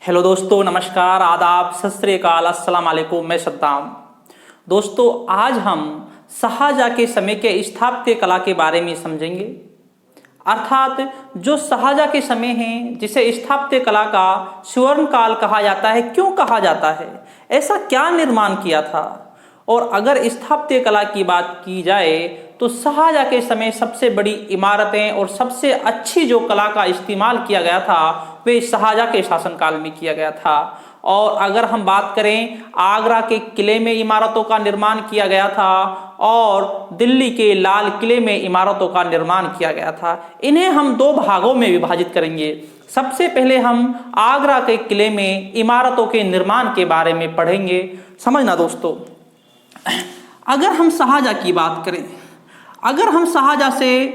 Hello दोस्तों, नमस्कार, आदाब, सत श्री अकाल, अस्सलाम वालेकुम। मैं सद्दाम। दोस्तों, आज हम शाहजहाँ के समय के स्थापत्य कला के बारे में समझेंगे। अर्थात जो शाहजहाँ के समय हैं, जिसे स्थापत्य कला का स्वर्ण काल कहा जाता है, क्यों कहा जाता है, ऐसा क्या निर्माण किया था। और अगर स्थापत्य कला की बात की जाए तो शाहजहाँ के समय सबसे बड़ी इमारतें और सबसे अच्छी जो कला का इस्तेमाल किया गया था वे शाहजहाँ के शासनकाल में किया गया था। और अगर हम बात करें, आगरा के किले में इमारतों का निर्माण किया गया था और दिल्ली के लाल किले में इमारतों का निर्माण किया गया था। इन्हें हम दो भागों में विभाजित करेंगे। सबसे पहले हम आगरा के किले में इमारतों के निर्माण के बारे में पढ़ेंगे। समझना दोस्तों, अगर हम शाहजहाँ की बात करें, अगर हम शाहजहाँ से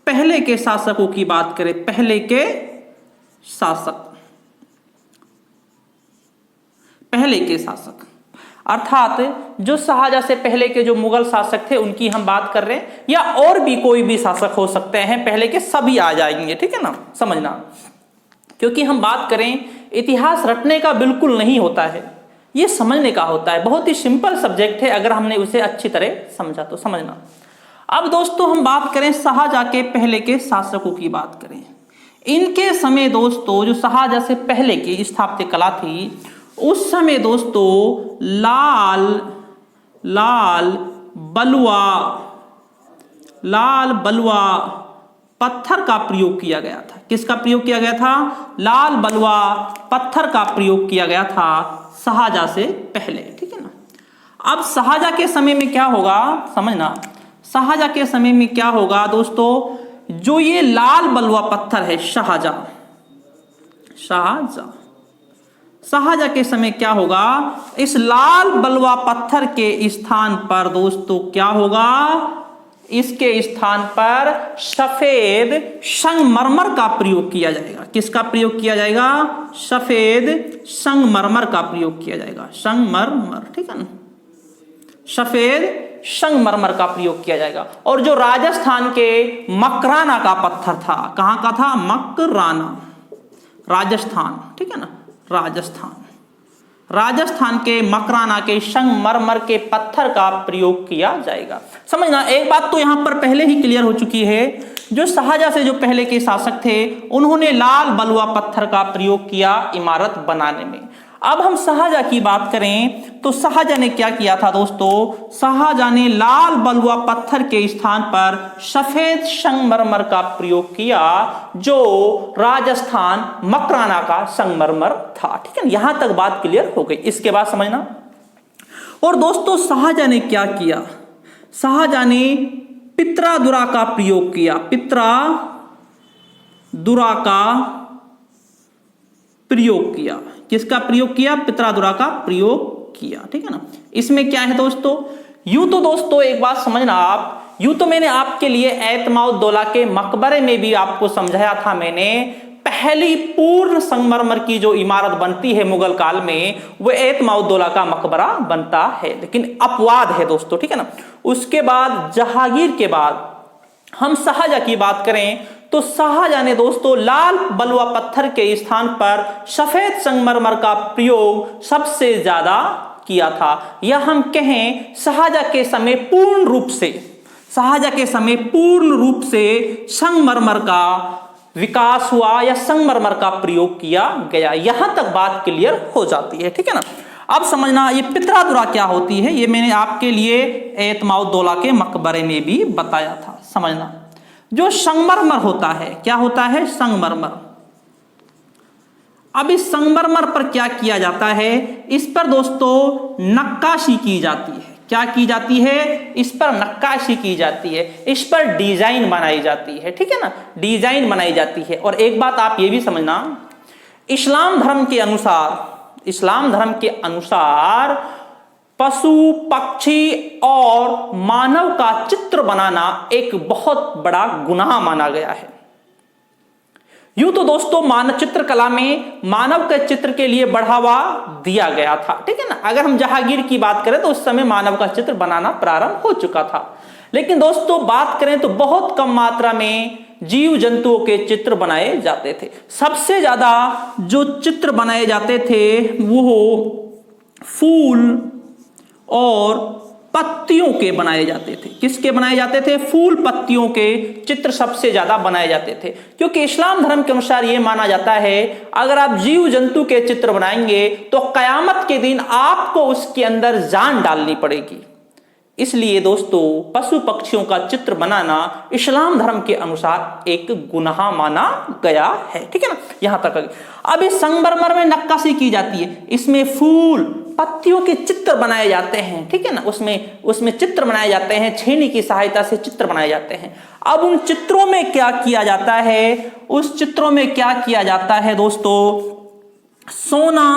पहले के शासकों की बात करें, पहले के शासक, अर्थात जो शाहजहाँ से पहले के जो मुगल शासक थे उनकी हम बात कर रहे हैं, या और भी कोई भी शासक हो सकते हैं, पहले के सभी आ जाएंगे, ठीक है ना। समझना, क्योंकि हम बात करें, इतिहास रटने का बिल्कुल नहीं होता है, ये समझने का होता है। बहुत ही सिंपल सब्जेक्ट है, अगर हमने उसे अच्छी तरह समझा तो। समझना, अब दोस्तों हम बात करें शाहजहाँ के पहले के शासकों की बात करें। इनके समय दोस्तों, जो शाहजहाँ से पहले की स्थापत्य कला थी, उस समय दोस्तों लाल बलुआ पत्थर का प्रयोग किया गया था। किसका प्रयोग किया गया था? लाल बलुआ पत्थर का प्रयोग किया गया था शाहजहाँ से पहले, ठीक है ना। अब शाहजहाँ के समय में क्या होगा, समझना, शाहजहाँ के समय में क्या होगा दोस्तों, जो ये लाल बलुआ पत्थर है, शाहजहाँ के समय क्या होगा, इस लाल बलुआ पत्थर के स्थान पर दोस्तों क्या होगा, इसके स्थान पर सफेद संगमरमर का प्रयोग किया जाएगा। किसका प्रयोग किया जाएगा? सफेद संगमरमर का प्रयोग किया जाएगा। संगमरमर, ठीक है ना, सफेद संगमरमर का प्रयोग किया जाएगा। और जो राजस्थान के मकराना का पत्थर था, कहां का था? मकराना, राजस्थान, ठीक है ना, राजस्थान के मकराना के संगमरमर के पत्थर का प्रयोग किया जाएगा। समझना, एक बात तो यहां पर पहले ही क्लियर हो चुकी है, जो शाहजहाँ से जो पहले के शासक थे उन्होंने लाल बलुआ पत्थर का प्रयोग किया इमारत बनाने में। अब हम शाहजहाँ की बात करें तो शाहजहाँ ने क्या किया था दोस्तों, शाहजहाँ ने लाल बलुआ पत्थर के स्थान पर सफेद संगमरमर का प्रयोग किया, जो राजस्थान मकराना का संगमरमर था, ठीक है ना। यहां तक बात क्लियर हो गई। इसके बाद समझना, और दोस्तों शाहजहाँ ने क्या किया, शाहजहाँ ने पित्रादुरा का प्रयोग किया। पित्रादुरा का प्रयोग किया। किसका प्रयोग किया? पित्रादुरा का प्रयोग किया, ठीक है ना। इसमें क्या है दोस्तों, यूं तो दोस्तों एक बात समझना आप, यूं तो मैंने आपके लिए एतमाउद्दौला के मकबरे में भी आपको समझाया था मैंने, पहली पूर्ण संगमरमर की जो इमारत बनती है मुगल काल में, वो एतमाउद्दौला का मकबरा बनता है, लेकिन अपवाद है दोस्तों, ठीक है ना। उसके बाद जहांगीर के बाद हम शाहजहाँ की बात करें तो शाहजहाँ ने दोस्तों लाल बलुआ पत्थर के स्थान पर सफेद संगमरमर का प्रयोग सबसे ज्यादा किया था। या हम कहें शाहजहाँ के समय पूर्ण रूप से संगमरमर का विकास हुआ या संगमरमर का प्रयोग किया गया। यहां तक बात क्लियर हो जाती है, ठीक है ना। अब समझना, ये पित्रादुरा क्या होती है, ये मैंने आपके लिए एतमाउद्दौला के मकबरे में भी बताया था। समझना, जो संगमरमर होता है, क्या होता है? संगमरमर। अब इस संगमरमर पर क्या किया जाता है, इस पर दोस्तों नक्काशी की जाती है। क्या की जाती है? इस पर नक्काशी की जाती है, इस पर डिजाइन बनाई जाती है, ठीक है ना, डिजाइन बनाई जाती है। और एक बात आप ये भी समझना, इस्लाम धर्म के अनुसार पशु, पक्षी और मानव का चित्र बनाना एक बहुत बड़ा गुनाह माना गया है। यूं तो दोस्तों मानचित्र कला में मानव के चित्र के लिए बढ़ावा दिया गया था, ठीक है ना। अगर हम जहांगीर की बात करें तो उस समय मानव का चित्र बनाना प्रारंभ हो चुका था, लेकिन दोस्तों बात करें तो बहुत कम मात्रा में जीव जंतुओं के चित्र बनाए जाते थे। सबसे ज्यादा जो चित्र बनाए जाते थे वो फूल और पत्तियों के बनाए जाते थे। किसके बनाए जाते थे? फूल पत्तियों के चित्र सबसे ज्यादा बनाए जाते थे, क्योंकि इस्लाम धर्म के अनुसार यह माना जाता है अगर आप जीव जंतु के चित्र बनाएंगे तो कयामत के दिन आपको उसके अंदर जान डालनी पड़ेगी। इसलिए दोस्तों पशु पक्षियों का चित्र बनाना इस्लाम धर्म के अनुसार एक गुनाह माना गया है। ठीक है ना, यहां तक। अब इस संगमरमर में नक्काशी की जाती है, इसमें फूल पत्तियों के चित्र बनाए जाते हैं। ठीक है ना, उसमें चित्र बनाए जाते हैं, छेनी की सहायता से चित्र बनाए जाते हैं। अब उन चित्रों में क्या किया जाता है? उस चित्रों में क्या किया जाता है दोस्तों? सोना,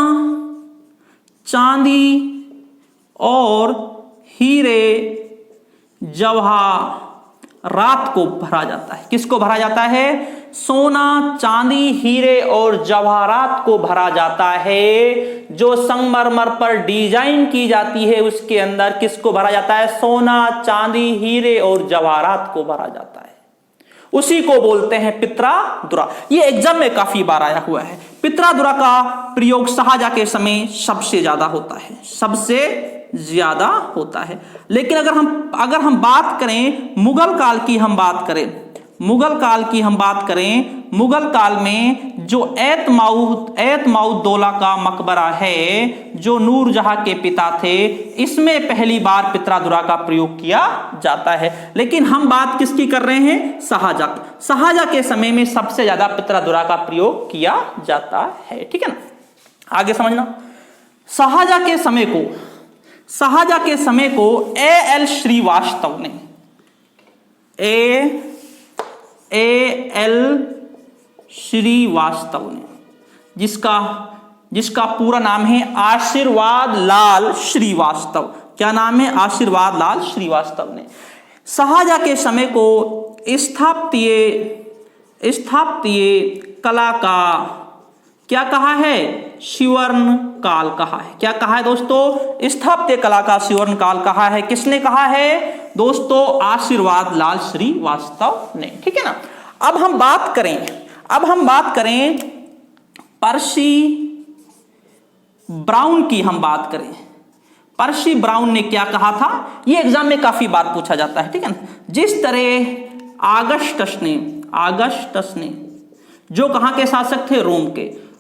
चांदी और हीरे जवाहरात को भरा जाता है। किसको भरा जाता है? सोना, चांदी, हीरे और जवाहरात को भरा जाता है। जो संगमरमर पर डिजाइन की जाती है उसके अंदर किसको भरा जाता है? सोना, चांदी, हीरे और जवाहरात को भरा जाता है। उसी को बोलते हैं पित्रादुरा। ये एग्जाम में काफी बार आया हुआ है। पित्रादुरा का प्रयोग शाहजहां के समय सबसे ज्यादा होता है, सबसे ज्यादा होता है। लेकिन अगर हम बात करें मुगल काल की, मुगल काल में जो एतमाउद्दौला का मकबरा है, जो नूरजहां के पिता थे, इसमें पहली बार पित्रादुरा का प्रयोग किया जाता है। लेकिन हम बात किसकी कर रहे हैं? शाहजहां के समय में सबसे ज्यादा पित्रादुरा का प्रयोग किया जाता है। ठीक है ना, आगे समझना। शाहजहां के समय को A.L. श्रीवास्तव ने जिसका पूरा नाम है आशीर्वाद लाल श्रीवास्तव। क्या नाम है? आशीर्वाद लाल श्रीवास्तव ने शाहजहां के समय को स्थापत्य कला का क्या कहा है? स्वर्ण काल कहा है। क्या कहा है दोस्तों? स्थापत्य कला का स्वर्ण काल कहा है। किसने कहा है दोस्तों? आशीर्वाद लाल श्रीवास्तव ने। ठीक है ना। अब हम बात करें पर्सी ब्राउन की। पर्सी ब्राउन ने क्या कहा था? यह एग्जाम में काफी बार पूछा जाता है। ठीक है ना। जिस तरह आगस्टस ने जो कहां के शासक थे?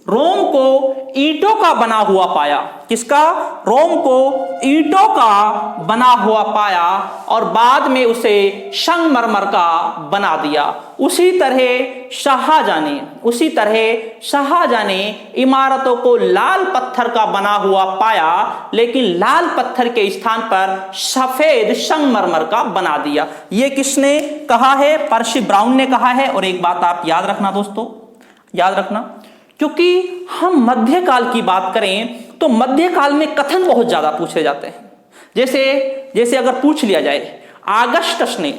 रोम को ईंटों का बना हुआ पाया। किसका? रोम को ईंटों का बना हुआ पाया और बाद में उसे संगमरमर का बना दिया। उसी तरह शाहजहां ने इमारतों को लाल पत्थर का बना हुआ पाया, लेकिन लाल पत्थर के स्थान पर सफेद संगमरमर का बना दिया। यह किसने कहा है? पर्सी ब्राउन ने कहा है। और एक बात आप याद रखना दोस्तों, क्योंकि हम मध्यकाल की बात करें तो मध्यकाल में कथन बहुत ज्यादा पूछे जाते हैं। जैसे अगर पूछ लिया जाए आगस्टस ने,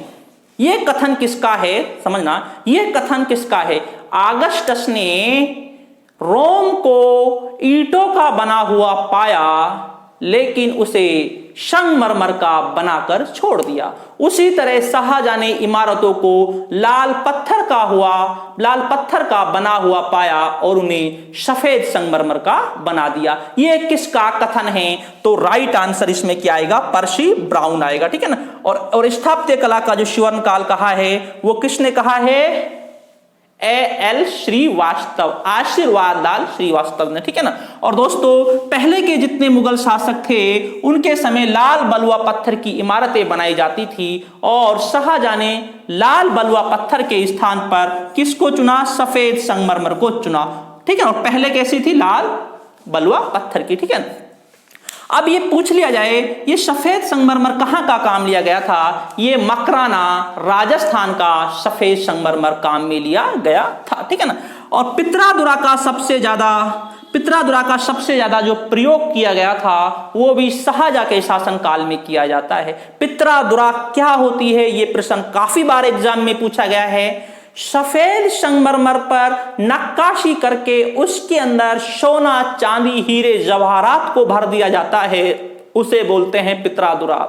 यह कथन किसका है? समझना, यह कथन किसका है? आगस्टस ने रोम को ईंटों का बना हुआ पाया, लेकिन उसे संगमरमर का बनाकर छोड़ दिया। उसी तरह शाहजहां ने इमारतों को लाल पत्थर का बना हुआ पाया और उन्हें सफेद संगमरमर का बना दिया। यह किसका कथन है? तो राइट आंसर इसमें क्या आएगा? पर्सी ब्राउन आएगा। ठीक है ना। और स्थापत्य कला का जो स्वर्ण काल कहा है वो किसने कहा है? A.L. श्रीवास्तव, आशीर्वाद लाल श्रीवास्तव ने। ठीक है ना। और दोस्तों पहले के जितने मुगल शासक थे उनके समय लाल बलुआ पत्थर की इमारतें बनाई जाती थी और शाहजहां ने लाल बलुआ पत्थर के स्थान पर किसको चुना? सफेद संगमरमर को चुना। ठीक है। और पहले कैसी थी? लाल बलुआ पत्थर की। ठीक है। अब ये पूछ लिया जाए ये सफेद संगमरमर कहां का काम लिया गया था? ये मकराना राजस्थान का सफेद संगमरमर काम में लिया गया था। ठीक है ना। और पित्रादुरा का सबसे ज्यादा जो प्रयोग किया गया था वो भी शाहजहां के शासन काल में किया जाता है। पित्रादुरा क्या होती है? ये प्रश्न काफी बार एग्जाम में पूछा गया है। सफेद संगमरमर पर नक्काशी करके उसके अंदर सोना, चांदी, हीरे, जवाहरात को भर दिया जाता है, उसे बोलते हैं पित्रादुरा।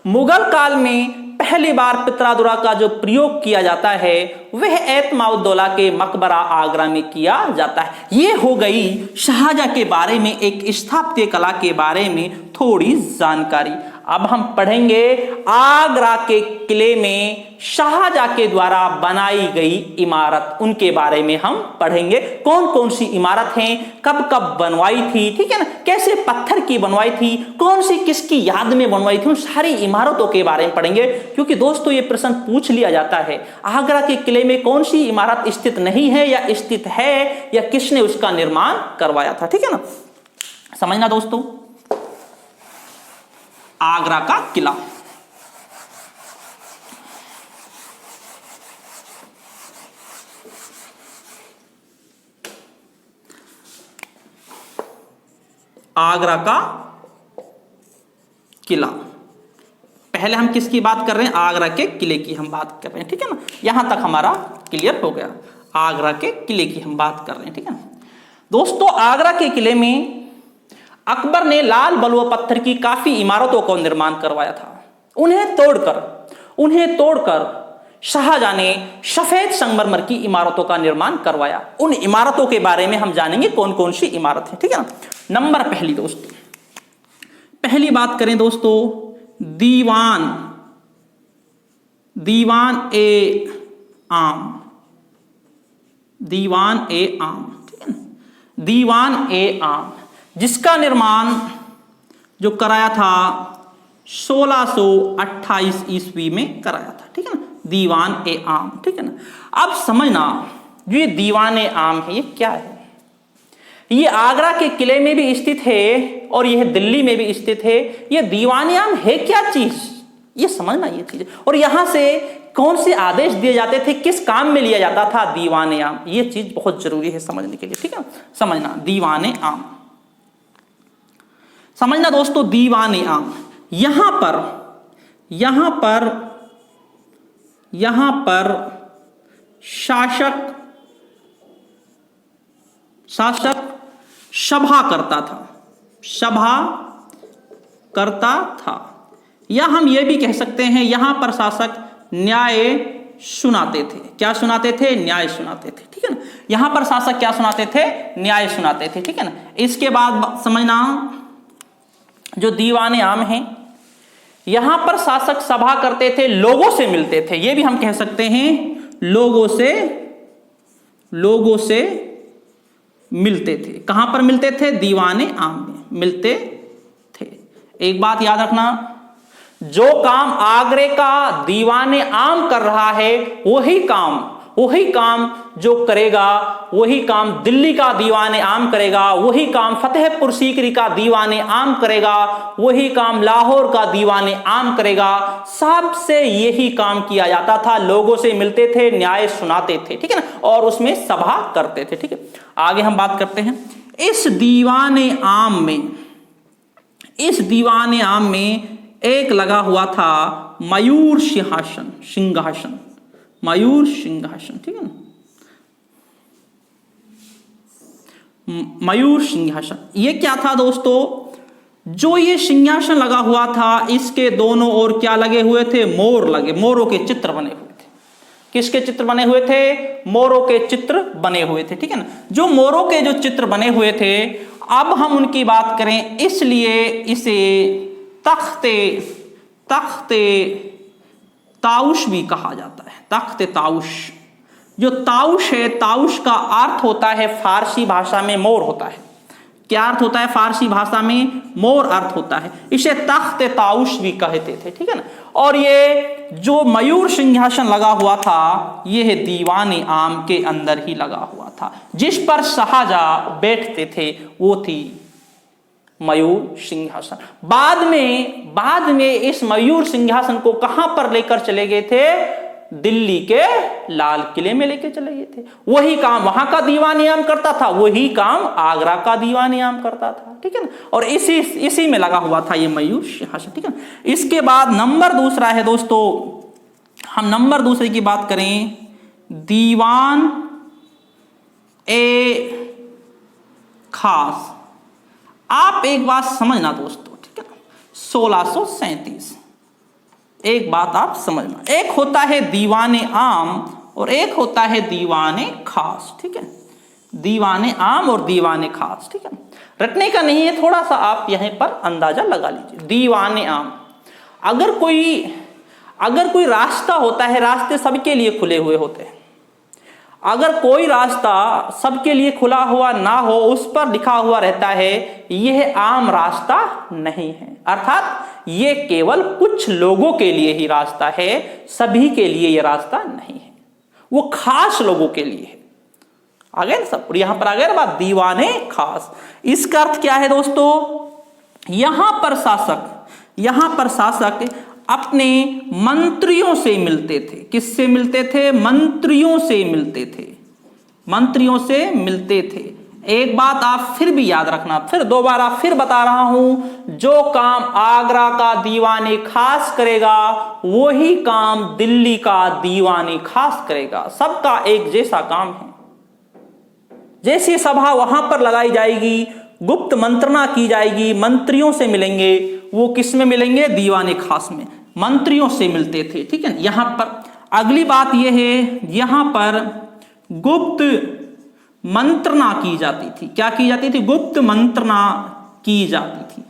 मुगल काल में पहली बार पित्रादुरा का जो प्रयोग किया जाता है वह एतमाउद्दौला के मकबरा आगरा में किया जाता है। यह हो गई शाहजहां के बारे में, एक स्थापत्य कला के बारे में थोड़ी जानकारी। अब हम पढ़ेंगे आगरा के किले में शाहजहां के द्वारा बनाई गई इमारत, उनके बारे में हम पढ़ेंगे। कौन कौन सी इमारत हैं, कब कब बनवाई थी, ठीक है ना, कैसे पत्थर की बनवाई थी, कौन सी किसकी याद में बनवाई थी, उन सारी इमारतों के बारे में पढ़ेंगे। क्योंकि दोस्तों ये प्रश्न पूछ लिया जाता है, आगरा के किले में कौन सी इमारत स्थित नहीं है या स्थित है, या किसने उसका निर्माण करवाया था, ठीक है ना। समझना दोस्तों, आगरा का किला। आगरा का किला, पहले हम किसकी बात कर रहे हैं, आगरा के किले की हम बात कर रहे हैं, ठीक है ना। यहां तक हमारा क्लियर हो गया, आगरा के किले की हम बात कर रहे हैं, ठीक है ना। दोस्तों आगरा के किले में अकबर ने लाल बलुआ पत्थर की काफी इमारतों का निर्माण करवाया था। उन्हें तोड़कर शाहजहां ने सफेद संगमरमर की इमारतों का निर्माण करवाया। उन इमारतों के बारे में हम जानेंगे कौन कौन सी इमारत है, ठीक है ना। नंबर पहली दोस्तों, पहली बात करें दोस्तों, दीवान ए आम, ठीक है ना, दीवान ए आम, जिसका निर्माण जो कराया था 1628 ईस्वी में कराया था, ठीक है ना, दीवान ए आम, ठीक है ना। अब समझना, जो ये दीवान ए आम है ये क्या है। ये आगरा के किले में भी स्थित है और यह दिल्ली में भी स्थित है। ये दीवान ए आम है क्या चीज, ये समझना ये चीज। और यहां से कौन से आदेश दिए जाते थे, किस काम में लिया जाता था दीवान ए आम, ये चीज बहुत जरूरी है समझने के लिए, ठीक है। समझना दीवान ए आम, समझना दोस्तों दीवान ए आम। यहां पर शासक सभा करता था, या हम ये भी कह सकते हैं यहां पर शासक न्याय सुनाते थे। क्या सुनाते थे, न्याय सुनाते थे, ठीक है ना। यहां पर शासक क्या सुनाते थे, न्याय सुनाते थे, ठीक है ना। इसके बाद समझना, जो दीवाने आम हैं यहां पर शासक सभा करते थे, लोगों से मिलते थे, ये भी हम कह सकते हैं लोगों से मिलते थे। कहां पर मिलते थे, दीवाने आम में मिलते थे। एक बात याद रखना, जो काम आगरे का दीवाने आम कर रहा है वही काम जो करेगा, वही काम दिल्ली का दीवाने आम करेगा, वही काम फतेहपुर सीकरी का दीवाने आम करेगा, वही काम लाहौर का दीवाने आम करेगा। सबसे यही काम किया जाता था, लोगों से मिलते थे, न्याय सुनाते थे, ठीक है ना, और उसमें सभा करते थे, ठीक है। आगे हम बात करते हैं, इस दीवाने आम में एक लगा हुआ था मयूर सिंहासन, मयूर सिंहासन, ठीक है ना, मयूर सिंहासन। ये क्या था दोस्तों, जो ये सिंहासन लगा हुआ था इसके दोनों ओर क्या लगे हुए थे, मोरों के चित्र बने हुए थे। किसके चित्र बने हुए थे, मोरों के चित्र बने हुए थे, ठीक है ना। जो मोरों के जो चित्र बने हुए थे, अब हम उनकी बात करें, इसलिए इसे तख्ते ताउश भी कहा जाता है, तख्ते ताउश। जो ताउश है, ताउश का अर्थ होता है फारसी भाषा में मोर होता है। क्या अर्थ होता है, फारसी भाषा में मोर अर्थ होता है, इसे तख्ते ताउश भी कहते थे, ठीक है ना। और ये जो मयूर सिंहासन लगा हुआ था यह दीवाने आम के अंदर ही लगा हुआ था। जिस पर शाहजहां बैठते थे वो थी मयूर सिंहासन। बाद में इस मयूर सिंहासन को कहां पर लेकर चले गए थे, दिल्ली के लाल किले में लेकर चले गए थे। वही काम वहां का दीवाने आम करता था, वही काम आगरा का दीवाने आम करता था, ठीक है ना। और इसी में लगा हुआ था ये मयूर सिंहासन, ठीक है ना। इसके बाद नंबर दूसरा है दोस्तों, हम नंबर दूसरे की बात करें, दीवान ए खास। आप एक बात समझना दोस्तों, ठीक है ना, 1637 एक बात आप समझना, एक होता है दीवाने आम और एक होता है दीवाने खास। ठीक है, दीवाने आम और दीवाने खास। ठीक है, रटने का नहीं है, थोड़ा सा आप यहीं पर अंदाजा लगा लीजिए। दीवाने आम, अगर कोई रास्ता होता है, रास्ते सबके लिए खुले हुए होते हैं। अगर कोई रास्ता सबके लिए खुला हुआ ना हो, उस पर लिखा हुआ रहता है यह आम रास्ता नहीं है, अर्थात ये केवल कुछ लोगों के लिए ही रास्ता है, सभी के लिए यह रास्ता नहीं है, वो खास लोगों के लिए है। आ गए ना सब? यहां पर आ गया ना बात, दीवाने खास। इसका अर्थ क्या है दोस्तों? यहां पर शासक अपने मंत्रियों से मिलते थे। किससे मिलते थे? मंत्रियों से मिलते थे। एक बात आप फिर भी याद रखना, फिर दोबारा फिर बता रहा हूं, जो काम आगरा का दीवाने खास करेगा वही काम दिल्ली का दीवाने खास करेगा। सबका एक जैसा काम है। जैसी सभा वहां पर लगाई जाएगी, गुप्त मंत्रणा की जाएगी, मंत्रियों से मिलेंगे, वो किस में मिलेंगे? दीवाने खास में, मंत्रियों से मिलते थे। ठीक है, यहां पर अगली बात यह है, यहां पर गुप्त मंत्रणा की जाती थी। क्या की जाती थी? गुप्त मंत्रणा की जाती थी।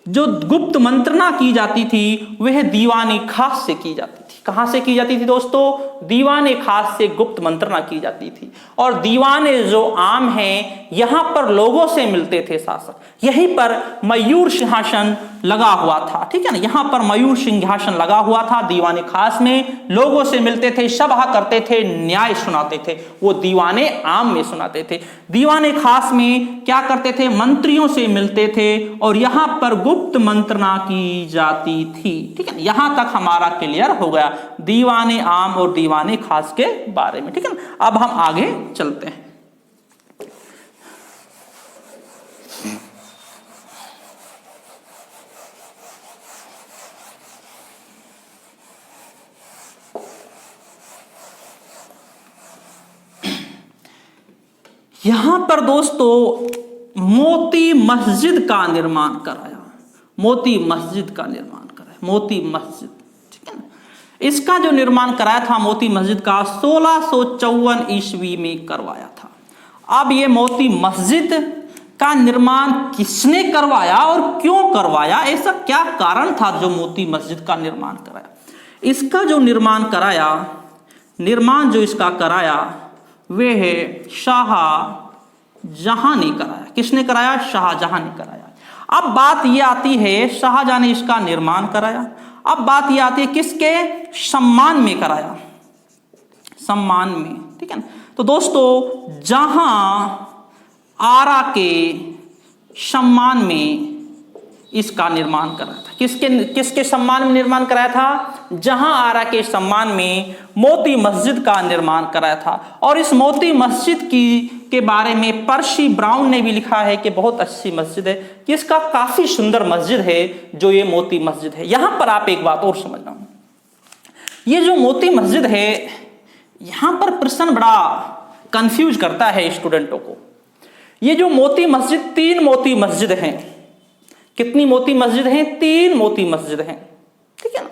जो गुप्त मंत्रणा की जाती थी वह दीवाने खास से की जाती थी। कहां से की जाती थी दोस्तों? दीवाने खास से गुप्त मंत्रणा की जाती थी। और दीवाने जो आम हैं, यहां पर लोगों से मिलते थे शासक, यहीं पर मयूर सिंहासन लगा हुआ था। ठीक है ना, यहां पर मयूर सिंहासन लगा हुआ था। दीवाने खास में लोगों से मिलते थे, सभा करते थे, न्याय सुनाते थे, वो दीवाने आम में सुनाते थे। दीवाने खास में क्या करते थे? मंत्रियों से मिलते थे और यहां पर गुप्त मंत्रणा की जाती थी। ठीक है, यहां तक हमारा क्लियर हो गया दीवाने आम और दीवाने खास के बारे में। ठीक है, अब हम आगे चलते हैं। यहां पर दोस्तों मोती मस्जिद का निर्माण कराया। मोती मस्जिद, ठीक है ना। इसका जो निर्माण कराया था मोती मस्जिद का 1654 ईस्वी में करवाया था। अब ये मोती मस्जिद का निर्माण किसने करवाया और क्यों करवाया? ऐसा क्या कारण था जो मोती मस्जिद का निर्माण कराया? इसका जो निर्माण जो इसका कराया वे है शाहजहां ने कराया। किसने कराया? शाहजहां ने कराया। अब बात ये आती है, शाहजहां ने इसका निर्माण कराया। अब बात ये आती है किसके सम्मान में कराया? सम्मान में। ठीक है ना। तो दोस्तों जहां आरा के सम्मान में इसका निर्माण कराया था। किसके सम्मान में निर्माण कराया था? जहां आरा के सम्मान में मोती मस्जिद का निर्माण कराया था। और इस मोती मस्जिद के बारे में पर्सी ब्राउन ने भी लिखा है कि बहुत अच्छी मस्जिद है, कि इसका काफी सुंदर मस्जिद है जो ये मोती मस्जिद है। यहां पर आप एक बात और समझना, ये जो मोती मस्जिद है, यहां पर प्रश्न बड़ा कंफ्यूज करता है स्टूडेंटों को। ये जो मोती मस्जिद, 3 मोती मस्जिद हैं। कितनी मोती मस्जिद हैं? 3 मोती मस्जिद हैं। ठीक है ना।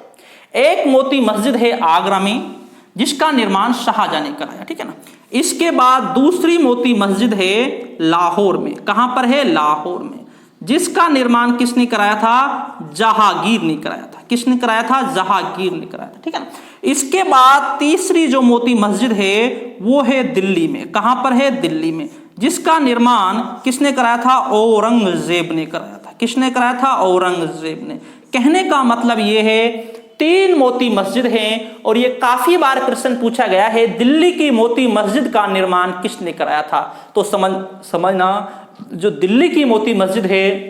एक मोती मस्जिद है आगरा में जिसका निर्माण शाहजहां ने कराया। ठीक है ना। इसके बाद दूसरी मोती मस्जिद है लाहौर में। कहां पर है? लाहौर में, जिसका निर्माण किसने कराया था? जहांगीर ने कराया था। किसने कराया था? जहांगीर ने कराया था। ठीक है ना। इसके बाद तीसरी जो मोती मस्जिद है वो है दिल्ली में। कहां पर है? दिल्ली में, जिसका निर्माण किसने कराया था? औरंगजेब ने कराया था। किसने कराया था? औरंगजेब ने। कहने का मतलब ये है 3 मोती मस्जिद हैं और ये काफी बार प्रश्न पूछा गया है, दिल्ली की मोती मस्जिद का निर्माण किसने कराया था? तो समझना, जो दिल्ली की मोती मस्जिद है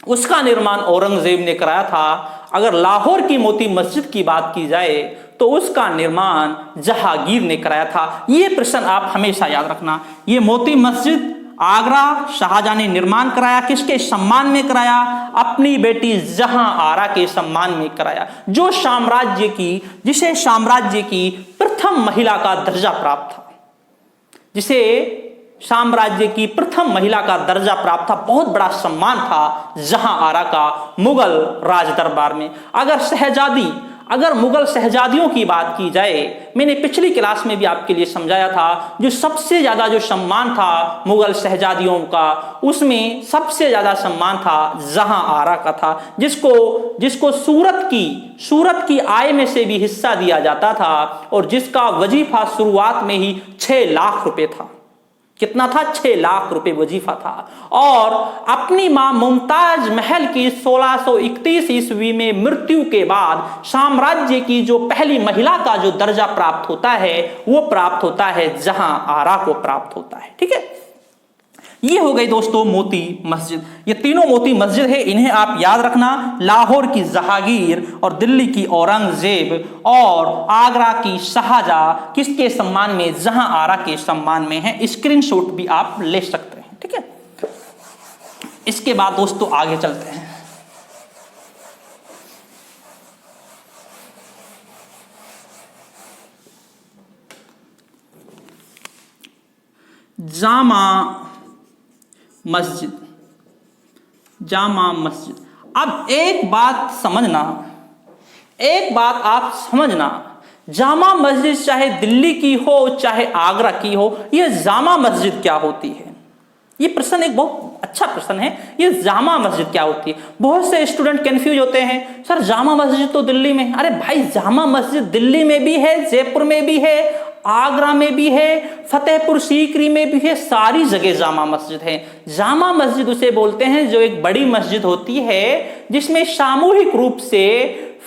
उसका निर्माण औरंगजेब ने कराया था। अगर लाहौर की मोती मस्जिद की बात की जाए तो उसका निर्माण जहांगीर ने कराया था। ये प्रश्न आप हमेशा याद रखना। ये मोती मस्जिद आगरा शाहजहां ने निर्माण कराया। किसके सम्मान में कराया? अपनी बेटी जहां आरा के सम्मान में कराया, जिसे साम्राज्य की प्रथम महिला का दर्जा प्राप्त था। जिसे साम्राज्य की प्रथम महिला का दर्जा प्राप्त था। बहुत बड़ा सम्मान था जहां आरा का मुगल राज दरबार में। अगर शहजादी अगर मुगल शहजादियों की बात की जाए, मैंने पिछली क्लास में भी आपके लिए समझाया था, जो सबसे ज्यादा जो सम्मान था मुगल शहजादियों का, उसमें सबसे ज्यादा सम्मान था जहां आरा का था, जिसको सूरत की आय में से भी हिस्सा दिया जाता था और जिसका वजीफा शुरुआत में ही 6 लाख रुपए था। कितना था? 6 लाख रुपए वजीफा था। और अपनी मां मुमताज महल की 1631 ईस्वी में मृत्यु के बाद साम्राज्य की जो पहली महिला का जो दर्जा प्राप्त होता है वो प्राप्त होता है जहां आरा को प्राप्त होता है। ठीक है, ये हो गई दोस्तों मोती मस्जिद। ये तीनों मोती मस्जिद है, इन्हें आप याद रखना। लाहौर की जहांगीर और दिल्ली की औरंगजेब और आगरा की शाहजहां किसके सम्मान में? जहां आरा के सम्मान में है। स्क्रीनशॉट भी आप ले सकते हैं। ठीक है, इसके बाद दोस्तों आगे चलते हैं। जामा मस्जिद। अब एक बात आप समझना, जामा मस्जिद चाहे दिल्ली की हो चाहे आगरा की हो, यह जामा मस्जिद क्या होती है? ये प्रश्न एक बहुत अच्छा प्रश्न है। ये जामा मस्जिद क्या होती है? बहुत से स्टूडेंट कंफ्यूज होते हैं, सर जामा मस्जिद तो दिल्ली में है। अरे भाई, जामा मस्जिद दिल्ली में भी है, जयपुर में भी है, आगरा में भी है, फतेहपुर सीकरी में भी है, सारी जगह जामा मस्जिद है। जामा मस्जिद उसे बोलते हैं जो एक बड़ी मस्जिद होती है जिसमें सामूहिक रूप से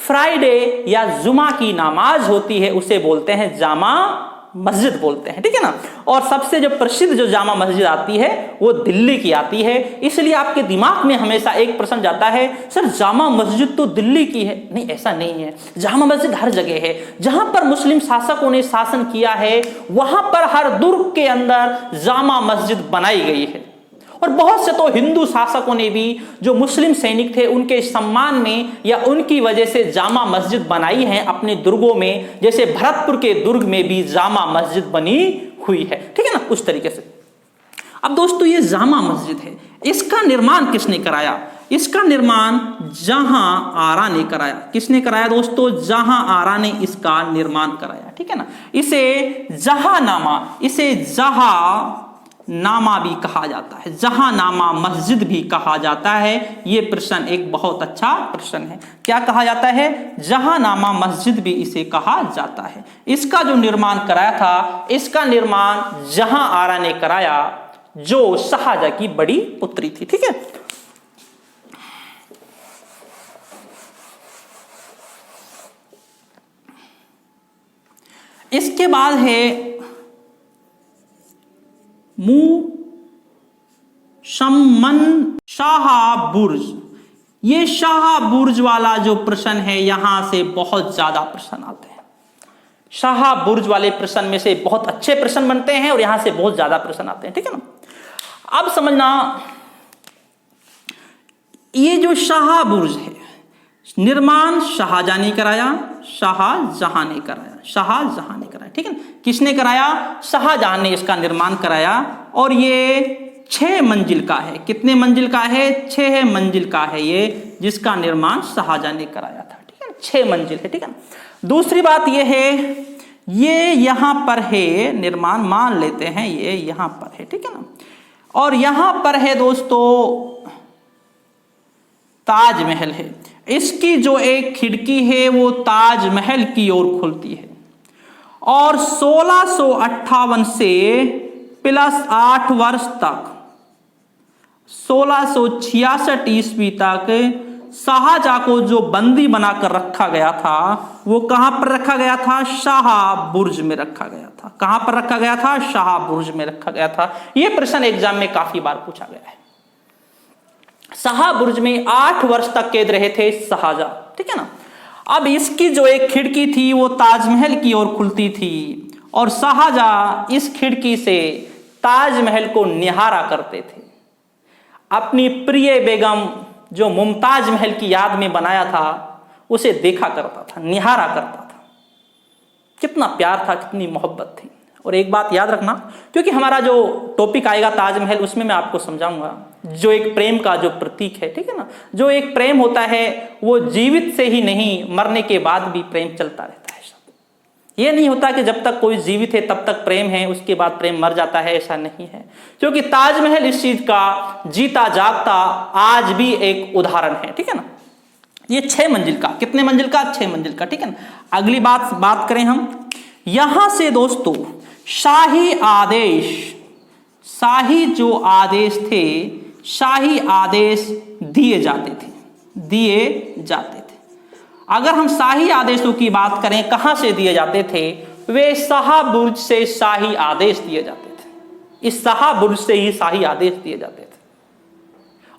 फ्राइडे या जुमा की नमाज होती है, उसे बोलते हैं जामा मस्जिद बोलते हैं। ठीक है ना। और सबसे जो प्रसिद्ध जो जामा मस्जिद आती है वो दिल्ली की आती है। इसलिए आपके दिमाग में हमेशा एक प्रश्न जाता है, सर जामा मस्जिद तो दिल्ली की है। नहीं, ऐसा नहीं है। जामा मस्जिद हर जगह है। जहां पर मुस्लिम शासकों ने शासन किया है वहां पर हर दुर्ग के अंदर जामा मस्जिद बनाई गई है। और बहुत से तो हिंदू शासकों ने भी जो मुस्लिम सैनिक थे उनके सम्मान में या उनकी वजह से जामा मस्जिद बनाई है अपने दुर्गों में। जैसे भरतपुर के दुर्ग में भी जामा मस्जिद बनी हुई है। ठीक है ना, उस तरीके से। अब दोस्तों ये जामा मस्जिद है, इसका निर्माण किसने कराया? इसका निर्माण जहां आरा ने कराया। किसने कराया दोस्तों? जहां आरा ने इसका निर्माण कराया। ठीक है ना। इसे जहांनामा भी कहा जाता है, जहांनामा मस्जिद भी कहा जाता है। यह प्रश्न एक बहुत अच्छा प्रश्न है। क्या कहा जाता है? जहांनामा मस्जिद भी इसे कहा जाता है। इसका जो निर्माण कराया था, इसका निर्माण जहां आरा ने कराया, जो शाहजहां की बड़ी पुत्री थी। ठीक है। इसके बाद है मुशम्मन शाह बुर्ज। ये शाह बुर्ज वाला जो प्रश्न है, यहां से बहुत ज्यादा प्रश्न आते हैं। शाह बुर्ज वाले प्रश्न में से बहुत अच्छे प्रश्न बनते हैं और यहां से बहुत ज्यादा प्रश्न आते हैं। ठीक है ना। अब समझना, ये जो शाह बुर्ज है, निर्माण शाहजहां ने कराया। ठीक है। किसने कराया? शाहजहां ने इसका निर्माण कराया। और ये 6 मंजिल का है। कितने मंजिल का है? 6 मंजिल का है ये, जिसका निर्माण शाहजहां ने कराया था। ठीक है, 6 मंजिल है। ठीक है। दूसरी बात ये है, ये यहां पर है निर्माण, मान लेते हैं ये यहां पर है। ठीक है ना। और यहां पर है दोस्तों ताजमहल है। इसकी जो एक खिड़की है वो ताजमहल की ओर खुलती है। और 1658 से +8 वर्ष तक 1666 ईस्वी तक शाहजहां को जो बंदी बनाकर रखा गया था, वो कहां पर रखा गया था? शाह बुर्ज में रखा गया था। कहां पर रखा गया था? शाह बुर्ज में रखा गया था। यह प्रश्न एग्जाम में काफी बार पूछा गया है। शाह बुर्ज में 8 वर्ष तक कैद रहे थे शाहजहां। ठीक है ना। अब इसकी जो एक खिड़की थी वो ताजमहल की ओर खुलती थी और शाहजहां इस खिड़की से ताजमहल को निहारा करते थे। अपनी प्रिय बेगम जो मुमताज महल की याद में बनाया था, उसे देखा करता था, निहारा करता था। कितना प्यार था, कितनी मोहब्बत थी। और एक बात याद रखना, क्योंकि हमारा जो टॉपिक आएगा ताजमहल, उसमें मैं आपको समझाऊंगा जो एक प्रेम का जो प्रतीक है, ठीक है ना, जो एक प्रेम होता है वो जीवित से ही नहीं, मरने के बाद भी प्रेम चलता रहता है। ये नहीं होता कि जब तक कोई जीवित है तब तक प्रेम है, उसके बाद प्रेम मर जाता है, ऐसा नहीं है। क्योंकि ताजमहल इस चीज का जीता जागता आज भी एक उदाहरण है, ठीक है ना। ये 6 मंजिल का, कितने मंजिल का? 6 मंजिल का, ठीक है ना। अगली बात करें हम, यहां से दोस्तों शाही जो आदेश थे, शाही आदेश दिए जाते थे। अगर हम शाही आदेशों की बात करें, कहां से दिए जाते थे? वे शाह बुर्ज से शाही आदेश दिए जाते थे। इस शाह बुर्ज से ही शाही आदेश दिए जाते थे।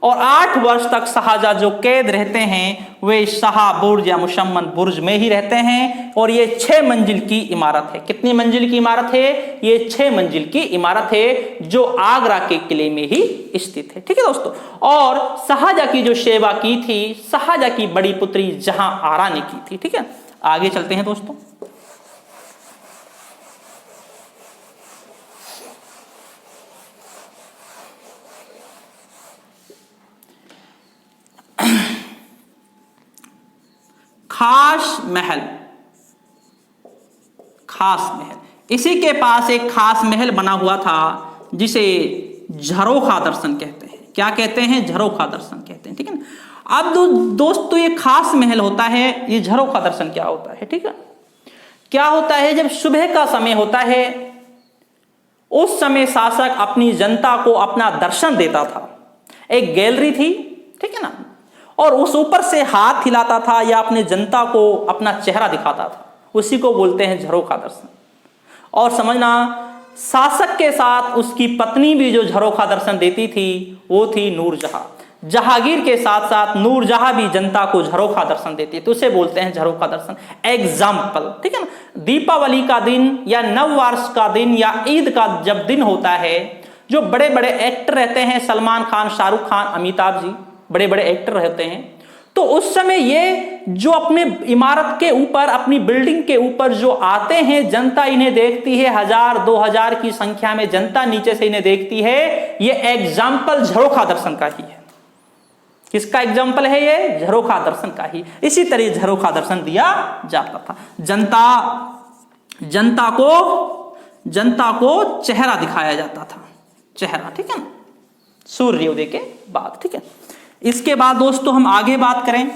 और 8 वर्ष तक शाहजहां जो कैद रहते हैं वे शाह बुर्ज या मुशम्मन बुर्ज में ही रहते हैं। और ये 6 मंजिल की इमारत है। कितनी मंजिल की इमारत है? ये 6 मंजिल की इमारत है जो आगरा के किले में ही स्थित है, ठीक है दोस्तों। और शाहजहां की जो सेवा की थी शाहजहां की बड़ी पुत्री जहां आरा ने की थी, ठीक है। आगे चलते हैं दोस्तों। खास महल, इसी के पास एक खास महल बना हुआ था जिसे झरोखा दर्शन कहते हैं। क्या कहते हैं? झरोखा दर्शन कहते हैं, ठीक है ना। अब दोस्तों ये खास महल होता है, ये झरोखा दर्शन क्या होता है, ठीक है। क्या होता है? जब सुबह का समय होता है उस समय शासक अपनी जनता को अपना दर्शन देता था। एक गैलरी थी, ठीक है ना, और उस ऊपर से हाथ हिलाता था या अपने जनता को अपना चेहरा दिखाता था, उसी को बोलते हैं झरोखा दर्शन। और समझना, शासक के साथ उसकी पत्नी भी जो झरोखा दर्शन देती थी वो थी नूरजहां। जहांगीर के साथ साथ नूरजहां भी जनता को झरोखा दर्शन देती है, तो उसे बोलते हैं झरोखा दर्शन। एग्जाम्पल, ठीक है ना। दीपावली का दिन या नववर्ष का दिन या ईद का जब दिन होता है, जो बड़े बड़े एक्टर रहते हैं, सलमान खान, शाहरुख खान, अमिताभ जी, बड़े बड़े एक्टर रहते हैं, तो उस समय ये जो अपने इमारत के ऊपर, अपनी बिल्डिंग के ऊपर जो आते हैं, जनता इन्हें देखती है, 1000-2000 की संख्या में जनता नीचे से इन्हें देखती है। ये एग्जाम्पल झरोखा दर्शन का ही है। किसका एग्जाम्पल है? ये झरोखा दर्शन का ही। इसी तरह झरोखा दर्शन दिया जाता था। जनता को चेहरा दिखाया जाता था, चेहरा, ठीक है ना, सूर्योदय के बाद, ठीक है। इसके बाद दोस्तों हम आगे बात करें,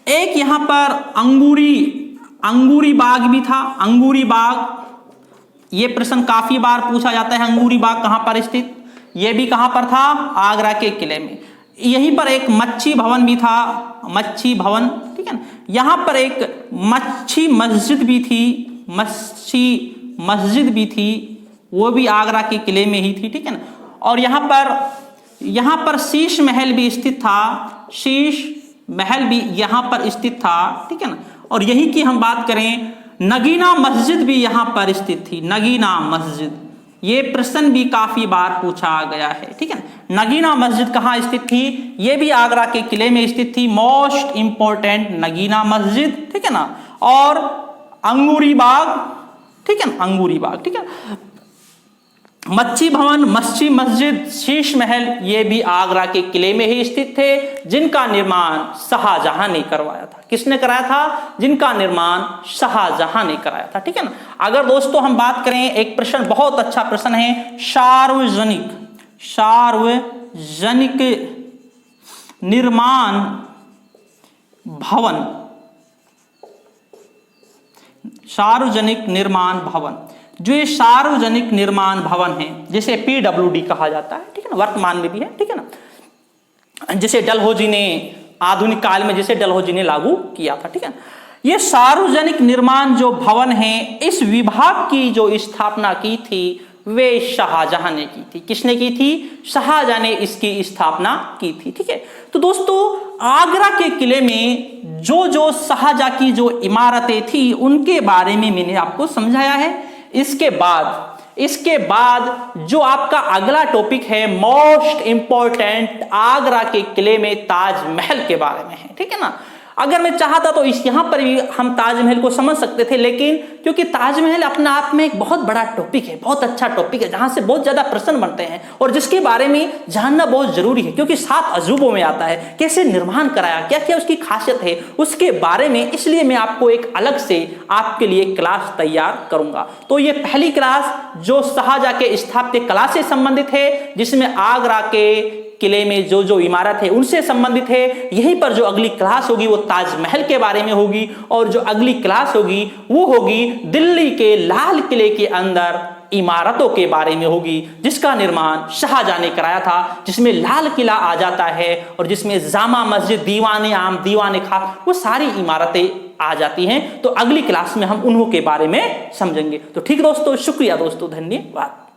एक यहां पर अंगूरी बाग भी था। अंगूरी बाग, ये प्रश्न काफी बार पूछा जाता है, अंगूरी बाग कहां पर स्थित? ये भी कहां पर था? आगरा के किले में। यहीं पर एक मच्छी भवन भी था, मच्छी भवन, ठीक है ना। यहां पर एक मच्छी मस्जिद भी थी, वो भी आगरा के किले में ही थी, ठीक है ना। और यहाँ पर शीश महल भी स्थित था, शीश महल भी यहाँ पर स्थित था, ठीक है ना। और यही की हम बात करें, नगीना मस्जिद भी यहाँ पर स्थित थी, नगीना मस्जिद। ये प्रश्न भी काफी बार पूछा गया है, ठीक है ना। नगीना मस्जिद कहाँ स्थित थी? ये भी आगरा के किले में स्थित थी, मोस्ट इंपॉर्टेंट नगीना मस्जिद, ठीक है ना। और अंगूरी बाग, ठीक है ना, अंगूरी बाग, ठीक है। मच्छी भवन, मच्छी मस्जिद, शीश महल, ये भी आगरा के किले में ही स्थित थे, जिनका निर्माण शाहजहां ने करवाया था। किसने कराया था? जिनका निर्माण शाहजहां ने कराया था, ठीक है ना। अगर दोस्तों हम बात करें, एक प्रश्न बहुत अच्छा प्रश्न है, सार्वजनिक निर्माण भवन, सार्वजनिक निर्माण भवन, जो ये सार्वजनिक निर्माण भवन है, जिसे PWD कहा जाता है, ठीक है ना, वर्तमान में भी है, ठीक है ना, जिसे डलहौजी ने आधुनिक काल में जिसे डलहौजी ने लागू किया था, ठीक है। ये सार्वजनिक निर्माण जो भवन है, इस विभाग की जो स्थापना की थी वे शाहजहां ने की थी। किसने की थी? शाहजहां ने इसकी स्थापना की थी, ठीक है। तो दोस्तों आगरा के किले में जो शाहजहां की जो इमारतें थी उनके बारे में मैंने आपको समझाया है। इसके बाद जो आपका अगला टॉपिक है, मोस्ट इंपॉर्टेंट, आगरा के किले में ताजमहल के बारे में है, ठीक है ना। अगर मैं चाहता तो इस यहाँ पर भी हम ताजमहल को समझ सकते थे, लेकिन क्योंकि ताजमहल अपने आप में एक बहुत बड़ा टॉपिक है, बहुत अच्छा टॉपिक है, जहां से बहुत ज्यादा प्रश्न बनते हैं और जिसके बारे में जानना बहुत जरूरी है, क्योंकि 7 अजूबों में आता है, कैसे निर्माण कराया, क्या क्या उसकी खासियत है उसके बारे में, इसलिए मैं आपको एक अलग से आपके लिए क्लास तैयार करूंगा। तो ये पहली क्लास जो शाहजहां के स्थापत्य कला से संबंधित है, जिसमें आगरा के किले में जो जो इमारत है उनसे संबंधित है। यहीं पर जो अगली क्लास होगी वो ताजमहल के बारे में होगी, और जो अगली क्लास होगी वो होगी दिल्ली के लाल किले के अंदर इमारतों के बारे में होगी, जिसका निर्माण शाहजहां ने कराया था, जिसमें लाल किला आ जाता है और जिसमें जामा मस्जिद, दीवाने आम, दीवाने खास, वो सारी इमारतें आ जाती हैं। तो अगली क्लास में हम उन्हों के बारे में समझेंगे। तो ठीक दोस्तों, शुक्रिया दोस्तों, धन्यवाद।